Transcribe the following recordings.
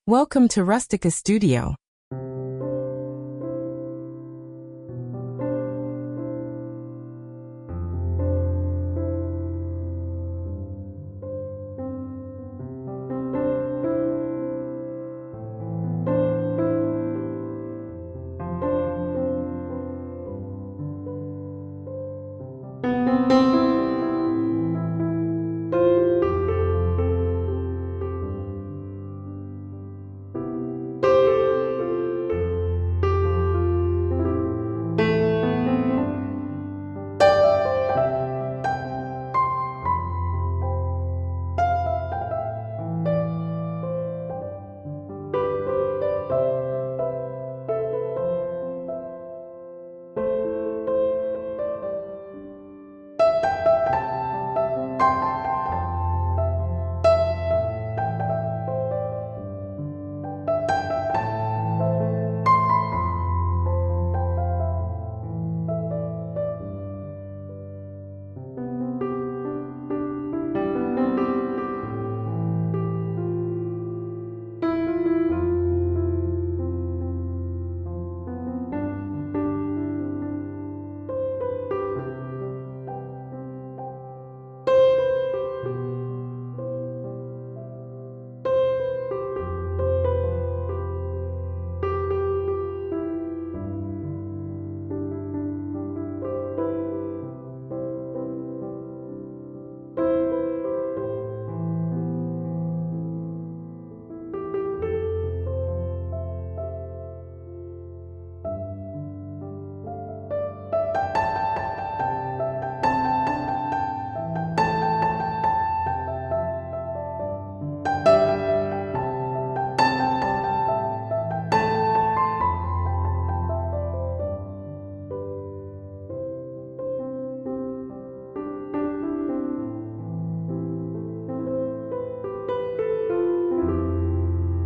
Welcome to Rustic Studio.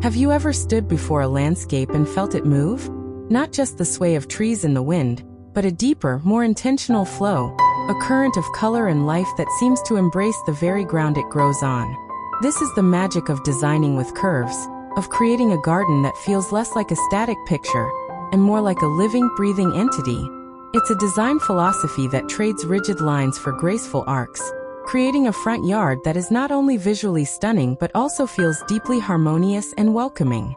Have you ever stood before a landscape and felt it move? Not just the sway of trees in the wind, but a deeper, more intentional flow, a current of color and life that seems to embrace the very ground it grows on. This is the magic of designing with curves, of creating a garden that feels less like a static picture and more like a living, breathing entity. It's a design philosophy that trades rigid lines for graceful arcs, creating a front yard that is not only visually stunning but also feels deeply harmonious and welcoming.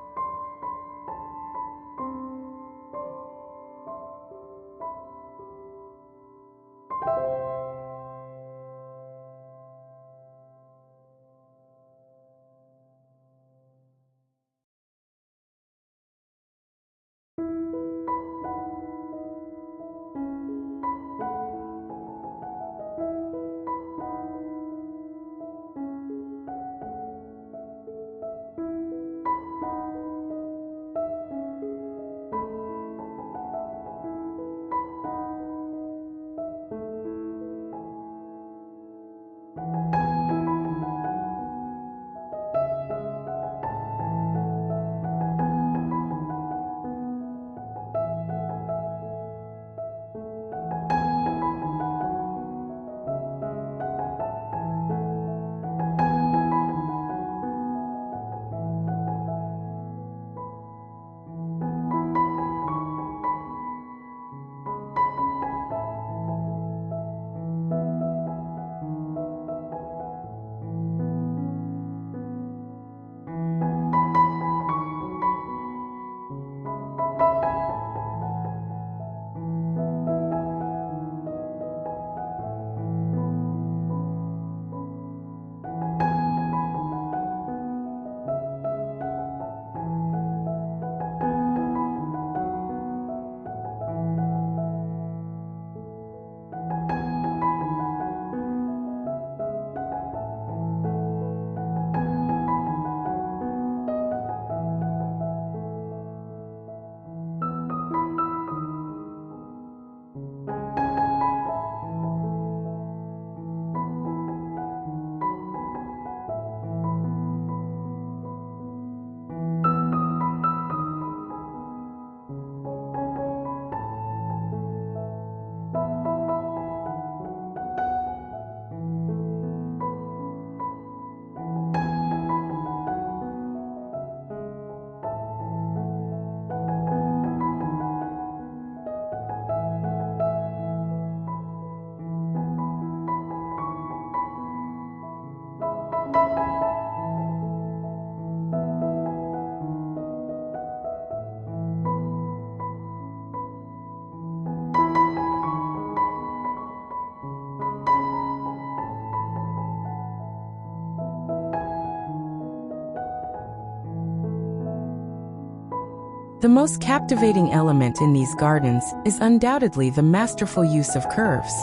The most captivating element in these gardens is undoubtedly the masterful use of curves.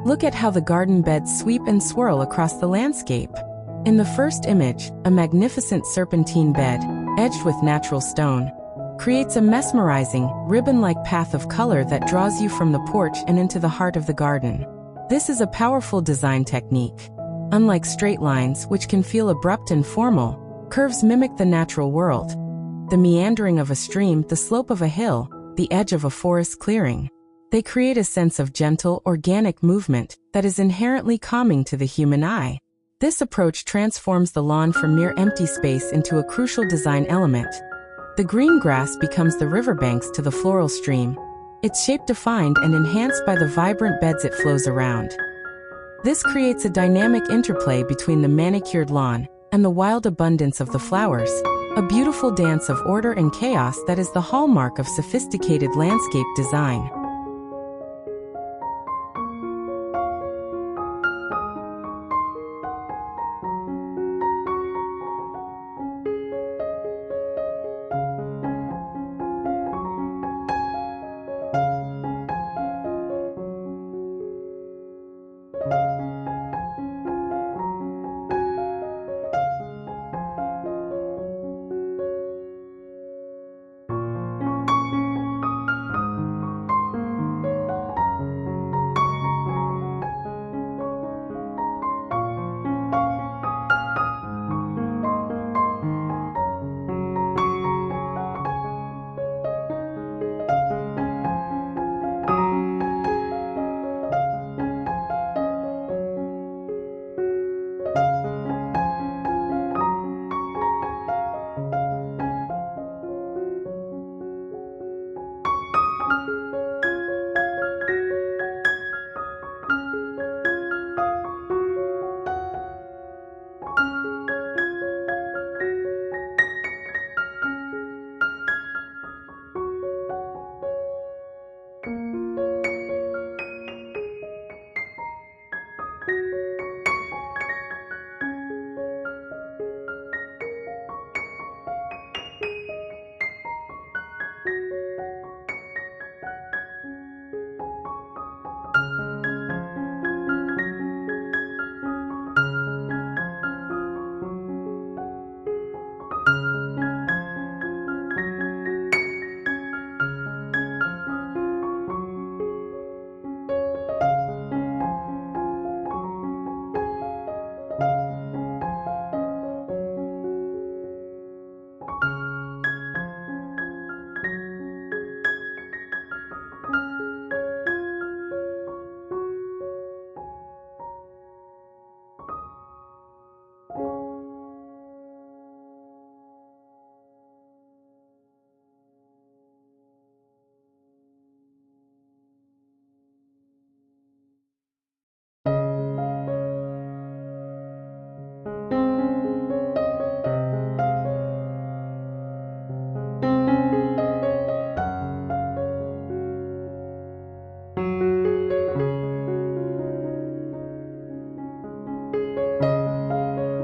Look at how the garden beds sweep and swirl across the landscape. In the first image, a magnificent serpentine bed, edged with natural stone, creates a mesmerizing, ribbon-like path of color that draws you from the porch and into the heart of the garden. This is a powerful design technique. Unlike straight lines, which can feel abrupt and formal, curves mimic the natural world. The meandering of a stream, the slope of a hill, the edge of a forest clearing. They create a sense of gentle, organic movement that is inherently calming to the human eye. This approach transforms the lawn from mere empty space into a crucial design element. The green grass becomes the riverbanks to the floral stream, its shape defined and enhanced by the vibrant beds it flows around. This creates a dynamic interplay between the manicured lawn and the wild abundance of the flowers, a beautiful dance of order and chaos that is the hallmark of sophisticated landscape design.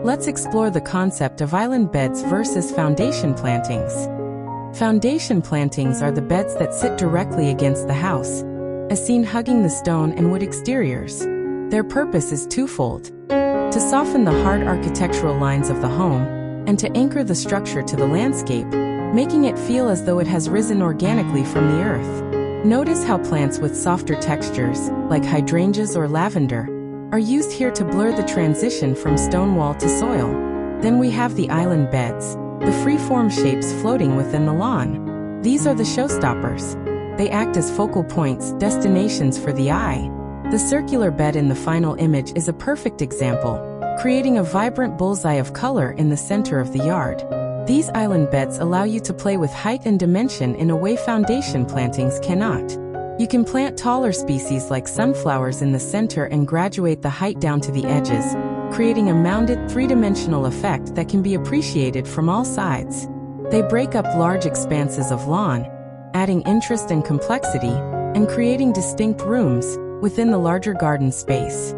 Let's explore the concept of island beds versus foundation plantings. Foundation plantings are the beds that sit directly against the house, as seen hugging the stone and wood exteriors. Their purpose is twofold: to soften the hard architectural lines of the home, and to anchor the structure to the landscape, making it feel as though it has risen organically from the earth. Notice how plants with softer textures, like hydrangeas or lavender, are used here to blur the transition from stone wall to soil. Then we have the island beds, the free-form shapes floating within the lawn. These are the showstoppers. They act as focal points, destinations for the eye. The circular bed in the final image is a perfect example, creating a vibrant bullseye of color in the center of the yard. These island beds allow you to play with height and dimension in a way foundation plantings cannot. You can plant taller species like sunflowers in the center and graduate the height down to the edges, creating a mounded, three-dimensional effect that can be appreciated from all sides. They break up large expanses of lawn, adding interest and complexity, and creating distinct rooms within the larger garden space.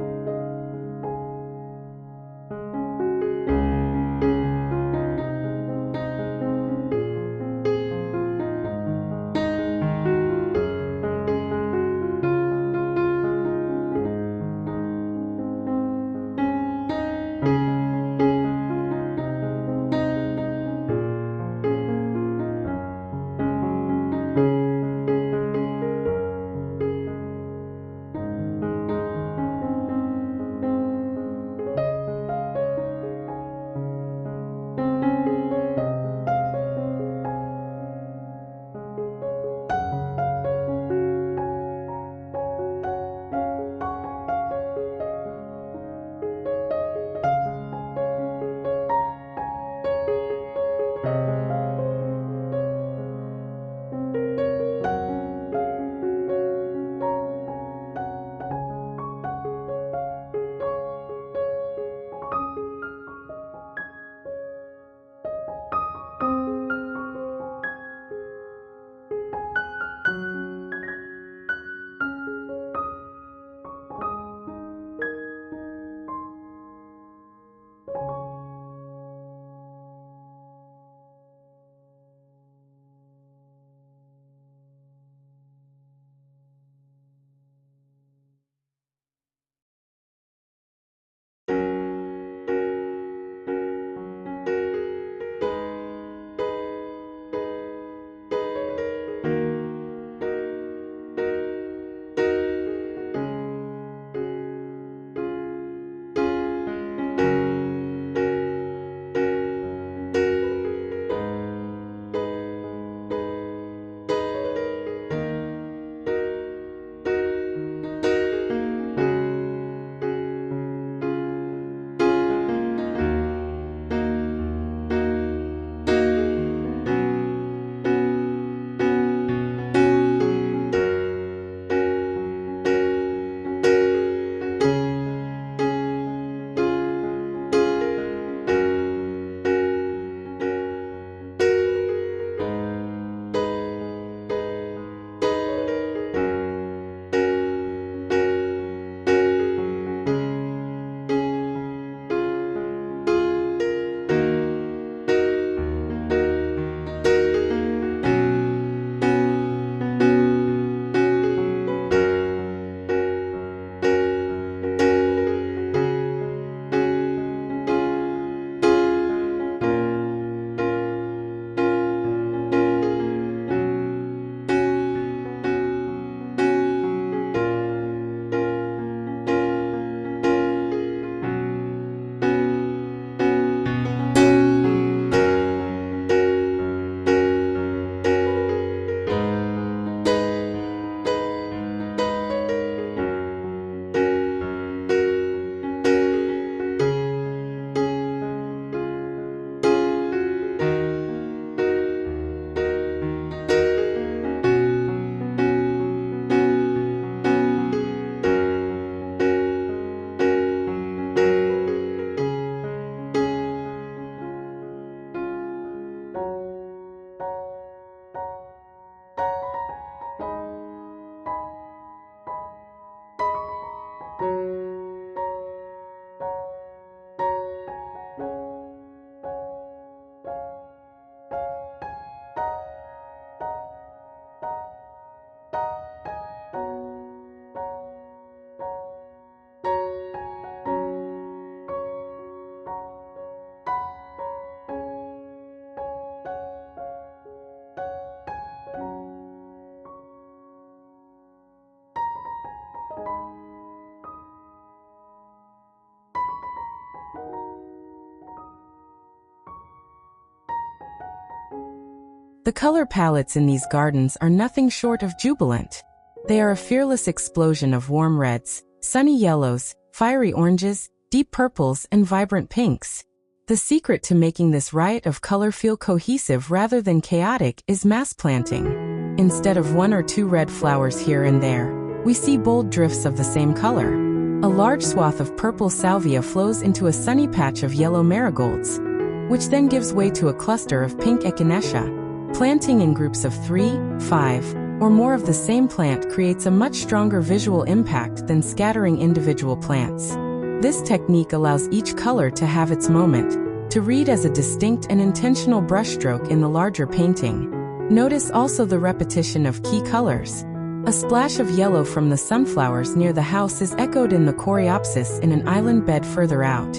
The color palettes in these gardens are nothing short of jubilant. They are a fearless explosion of warm reds, sunny yellows, fiery oranges, deep purples, and vibrant pinks. The secret to making this riot of color feel cohesive rather than chaotic is mass planting. Instead of one or two red flowers here and there, we see bold drifts of the same color. A large swath of purple salvia flows into a sunny patch of yellow marigolds, which then gives way to a cluster of pink echinacea. Planting in groups of 3, 5, or more of the same plant creates a much stronger visual impact than scattering individual plants. This technique allows each color to have its moment, to read as a distinct and intentional brushstroke in the larger painting. Notice also the repetition of key colors. A splash of yellow from the sunflowers near the house is echoed in the coreopsis in an island bed further out.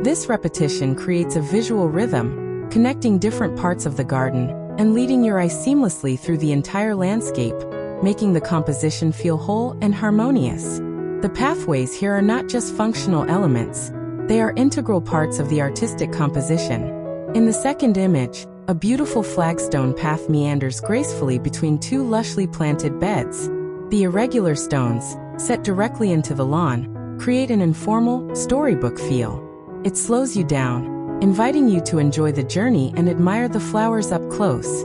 This repetition creates a visual rhythm, connecting different parts of the garden and leading your eye seamlessly through the entire landscape, making the composition feel whole and harmonious. The pathways here are not just functional elements, they are integral parts of the artistic composition. In the second image, a beautiful flagstone path meanders gracefully between two lushly planted beds. The irregular stones, set directly into the lawn, create an informal, storybook feel. It slows you down, inviting you to enjoy the journey and admire the flowers up close.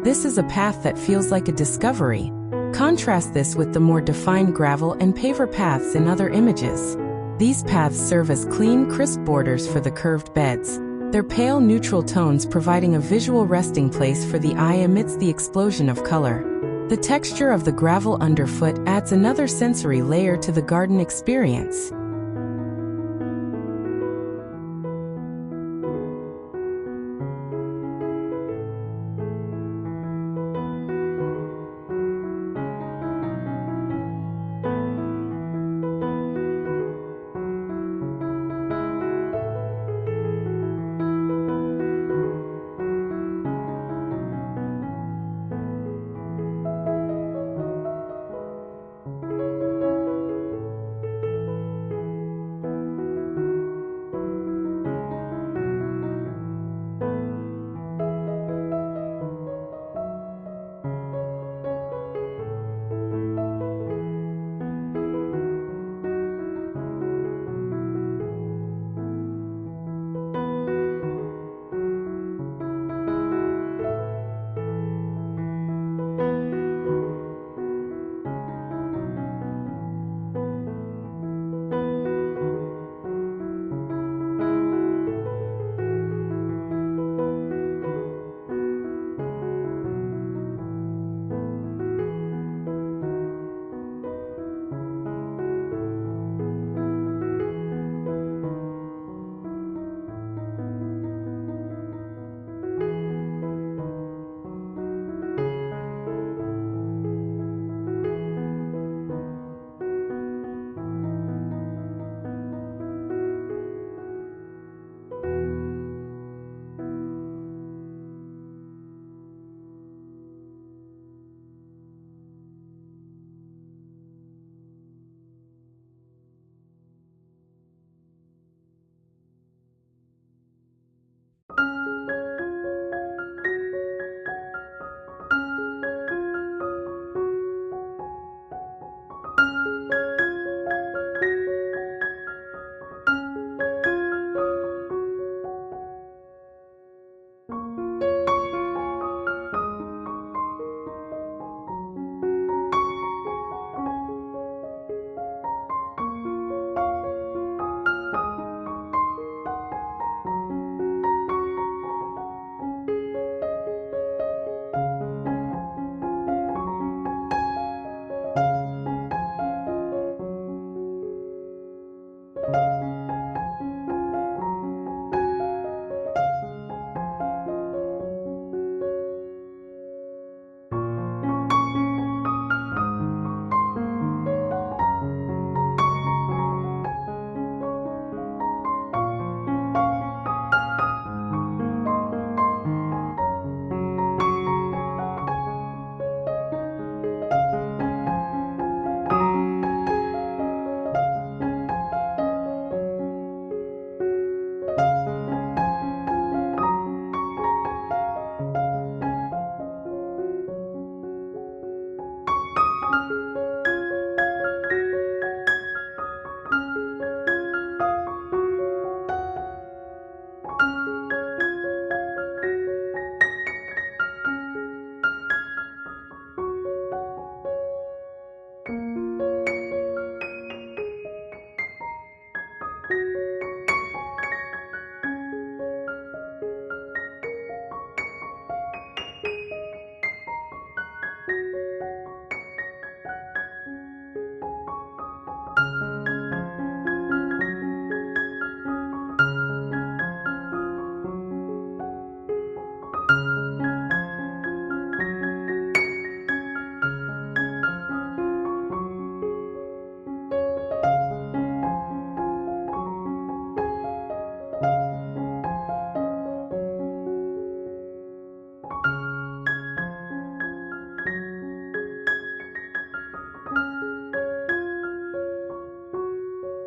This is a path that feels like a discovery. Contrast this with the more defined gravel and paver paths in other images. These paths serve as clean, crisp borders for the curved beds, their pale neutral tones providing a visual resting place for the eye amidst the explosion of color. The texture of the gravel underfoot adds another sensory layer to the garden experience.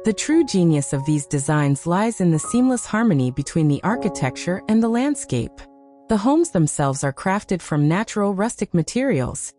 The true genius of these designs lies in the seamless harmony between the architecture and the landscape. The homes themselves are crafted from natural rustic materials: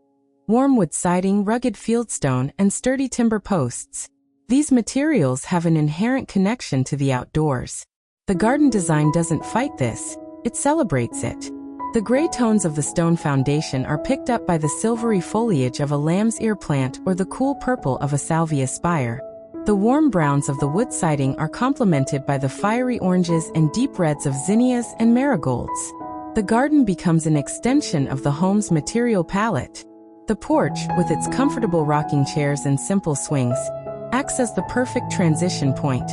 warm wood siding, rugged fieldstone, and sturdy timber posts. These materials have an inherent connection to the outdoors. The garden design doesn't fight this, it celebrates it. The gray tones of the stone foundation are picked up by the silvery foliage of a lamb's ear plant or the cool purple of a salvia spire. The warm browns of the wood siding are complemented by the fiery oranges and deep reds of zinnias and marigolds. The garden becomes an extension of the home's material palette. The porch, with its comfortable rocking chairs and simple swings, acts as the perfect transition point,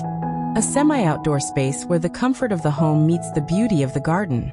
a semi-outdoor space where the comfort of the home meets the beauty of the garden.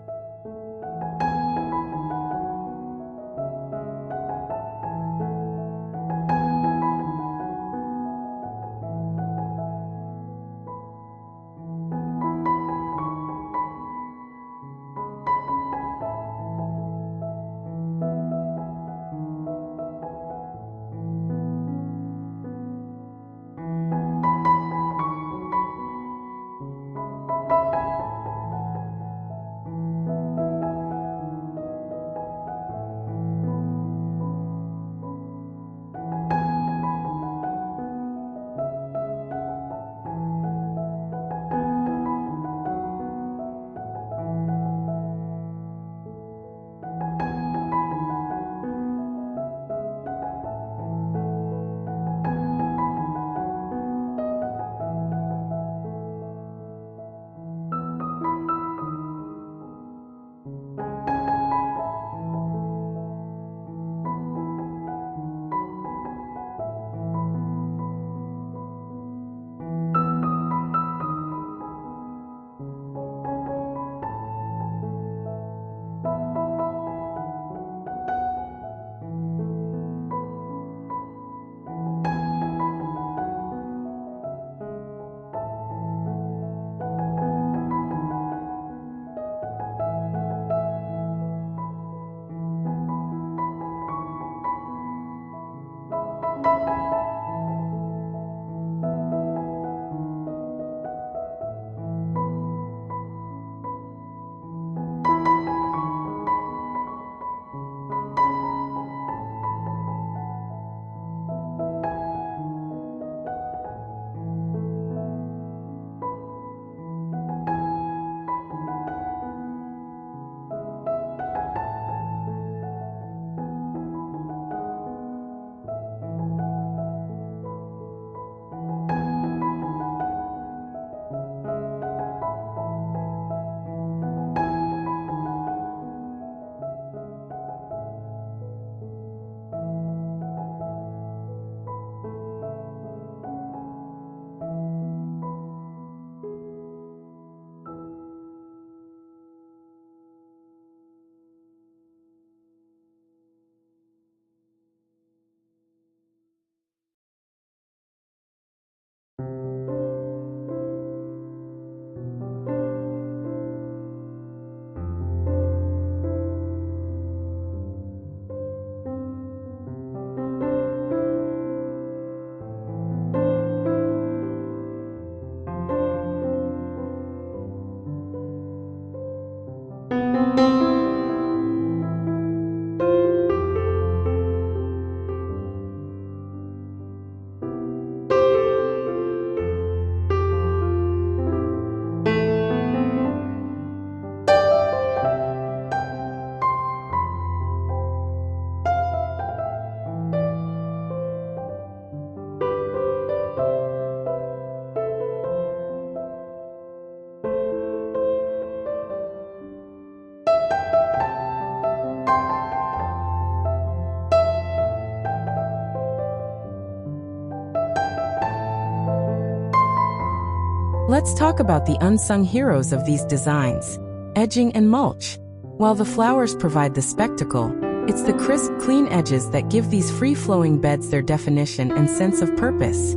Let's talk about the unsung heroes of these designs: edging and mulch. While the flowers provide the spectacle, it's the crisp, clean edges that give these free-flowing beds their definition and sense of purpose.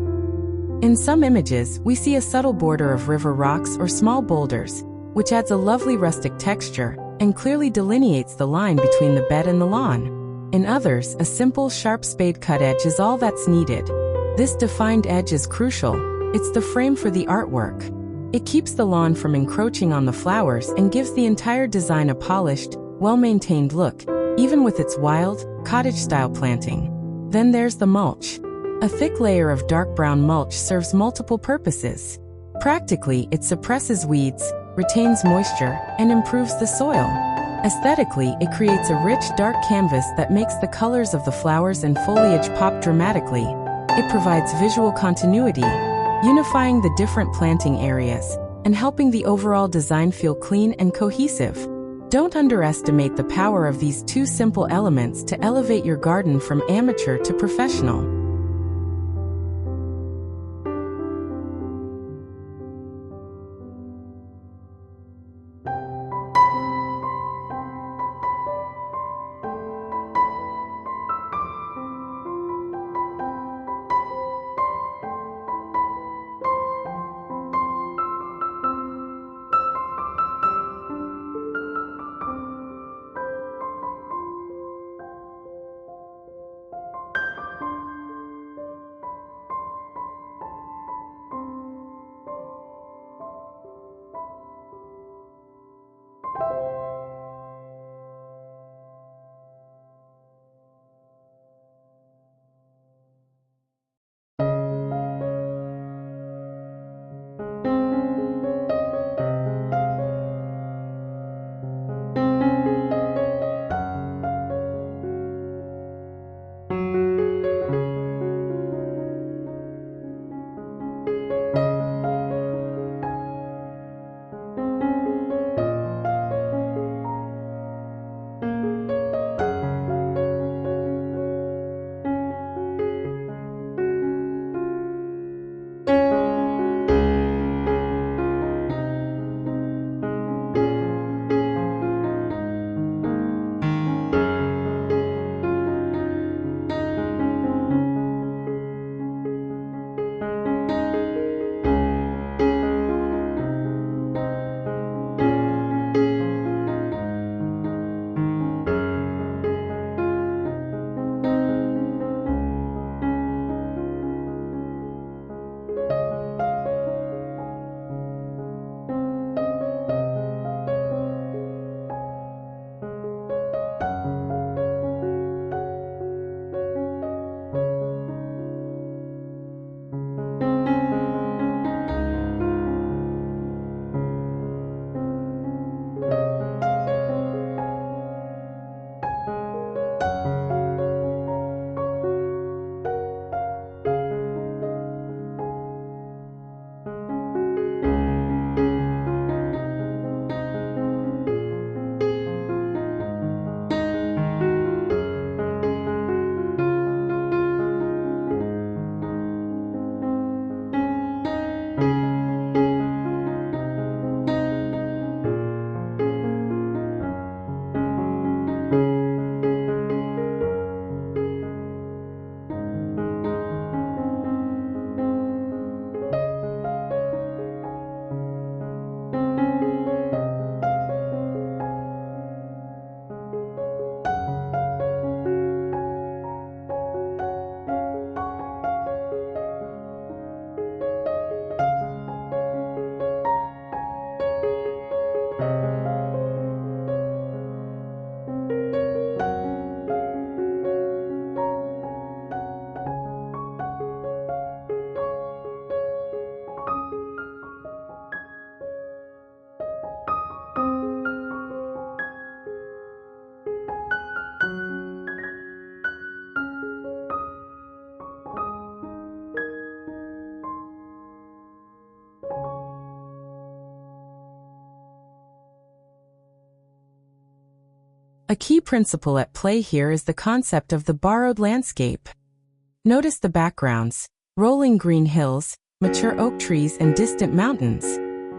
In some images, we see a subtle border of river rocks or small boulders, which adds a lovely rustic texture and clearly delineates the line between the bed and the lawn. In others, a simple, sharp spade cut edge is all that's needed. This defined edge is crucial, It's the frame for the artwork. It keeps the lawn from encroaching on the flowers and gives the entire design a polished, well-maintained look, even with its wild, cottage-style planting. Then there's the mulch. A thick layer of dark brown mulch serves multiple purposes. Practically, it suppresses weeds, retains moisture, and improves the soil. Aesthetically, it creates a rich, dark canvas that makes the colors of the flowers and foliage pop dramatically. It provides visual continuity, unifying the different planting areas and helping the overall design feel clean and cohesive. Don't underestimate the power of these two simple elements to elevate your garden from amateur to professional. A key principle at play here is the concept of the borrowed landscape. Notice the backgrounds: rolling green hills, mature oak trees, and distant mountains.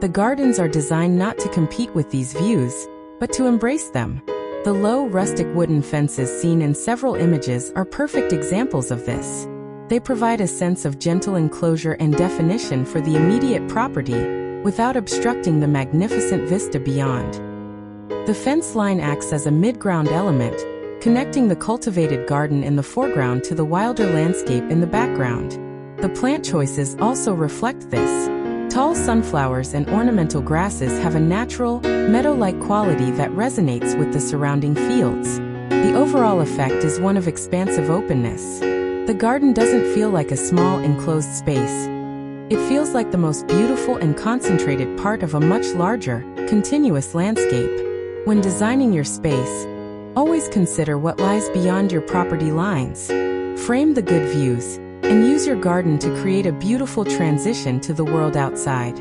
The gardens are designed not to compete with these views, but to embrace them. The low, rustic wooden fences seen in several images are perfect examples of this. They provide a sense of gentle enclosure and definition for the immediate property, without obstructing the magnificent vista beyond. The fence line acts as a mid-ground element, connecting the cultivated garden in the foreground to the wilder landscape in the background. The plant choices also reflect this. Tall sunflowers and ornamental grasses have a natural, meadow-like quality that resonates with the surrounding fields. The overall effect is one of expansive openness. The garden doesn't feel like a small enclosed space. It feels like the most beautiful and concentrated part of a much larger, continuous landscape. When designing your space, always consider what lies beyond your property lines. Frame the good views, and use your garden to create a beautiful transition to the world outside.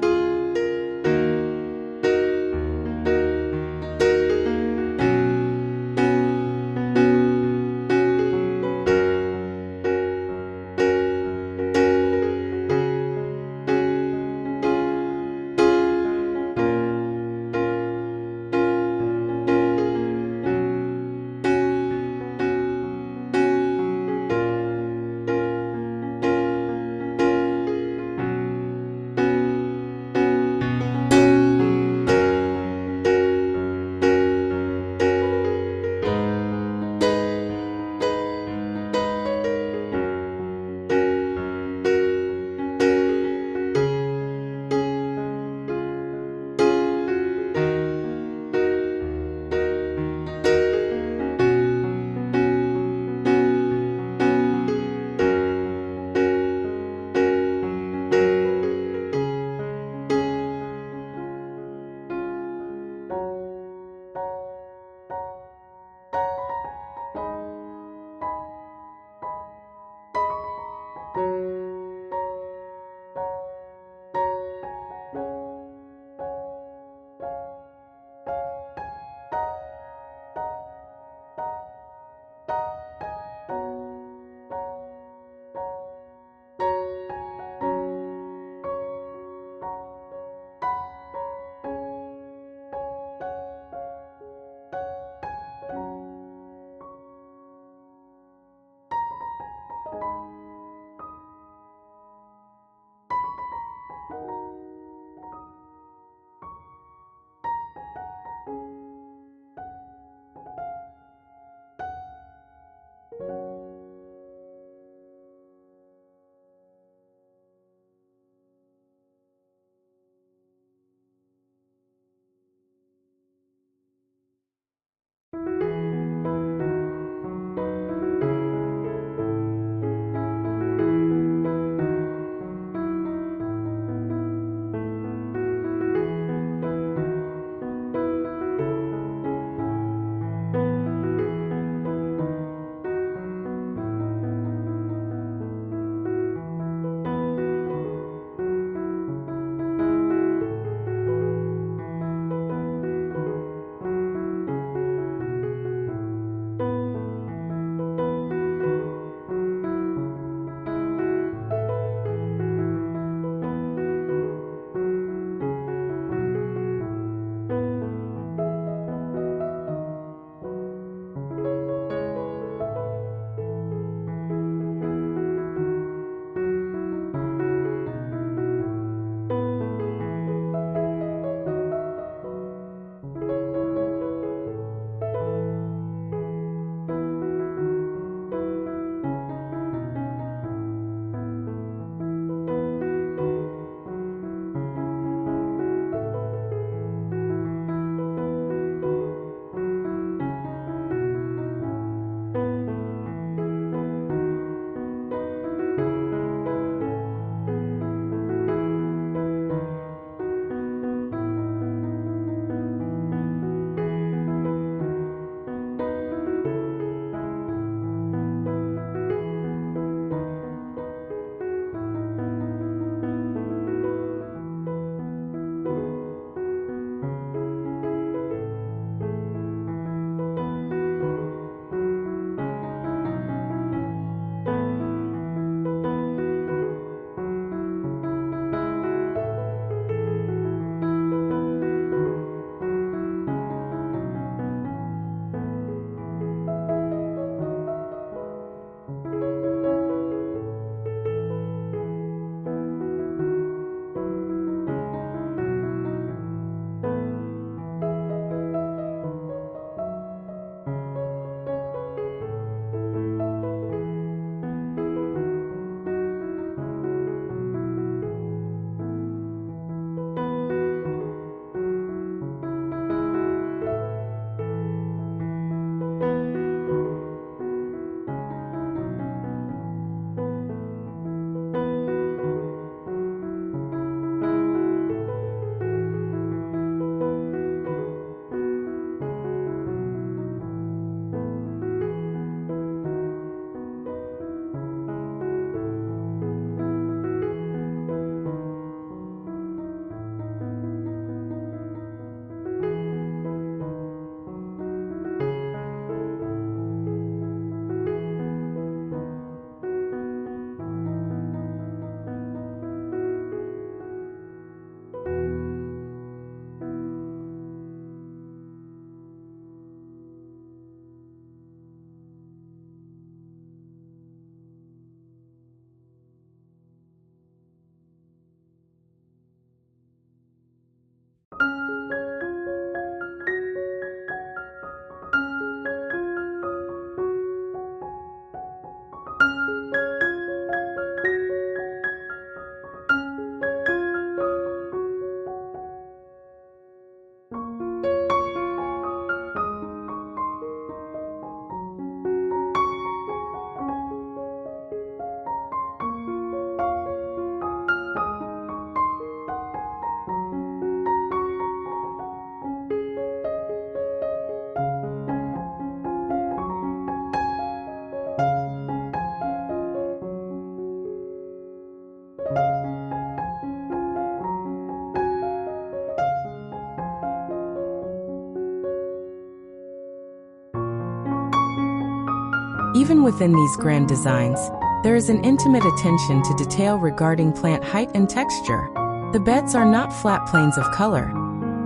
Even within these grand designs, there is an intimate attention to detail regarding plant height and texture. The beds are not flat planes of color.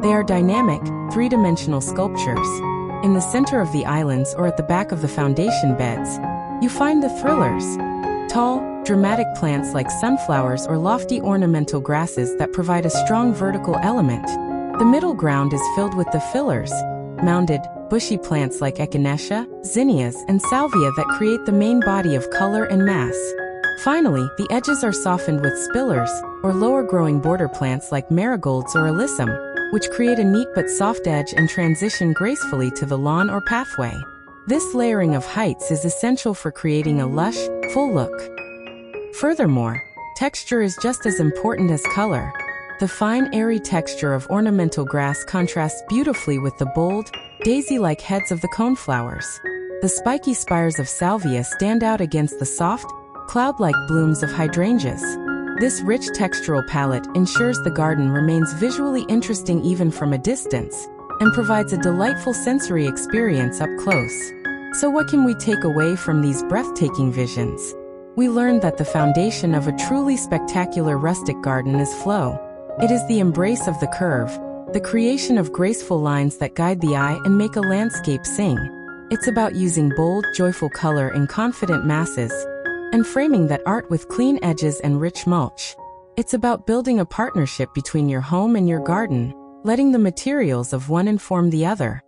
They are dynamic, three-dimensional sculptures. In the center of the islands or at the back of the foundation beds, you find the thrillers. Tall, dramatic plants like sunflowers or lofty ornamental grasses that provide a strong vertical element. The middle ground is filled with the fillers, mounded, bushy plants like echinacea, zinnias, and salvia that create the main body of color and mass. Finally, the edges are softened with spillers, or lower-growing border plants like marigolds or alyssum, which create a neat but soft edge and transition gracefully to the lawn or pathway. This layering of heights is essential for creating a lush, full look. Furthermore, texture is just as important as color. The fine, airy texture of ornamental grass contrasts beautifully with the bold, daisy-like heads of the coneflowers. The spiky spires of salvia stand out against the soft, cloud-like blooms of hydrangeas. This rich textural palette ensures the garden remains visually interesting even from a distance, and provides a delightful sensory experience up close. So what can we take away from these breathtaking visions? We learned that the foundation of a truly spectacular rustic garden is flow. It is the embrace of the curve, the creation of graceful lines that guide the eye and make a landscape sing. It's about using bold, joyful color in confident masses, and framing that art with clean edges and rich mulch. It's about building a partnership between your home and your garden, letting the materials of one inform the other.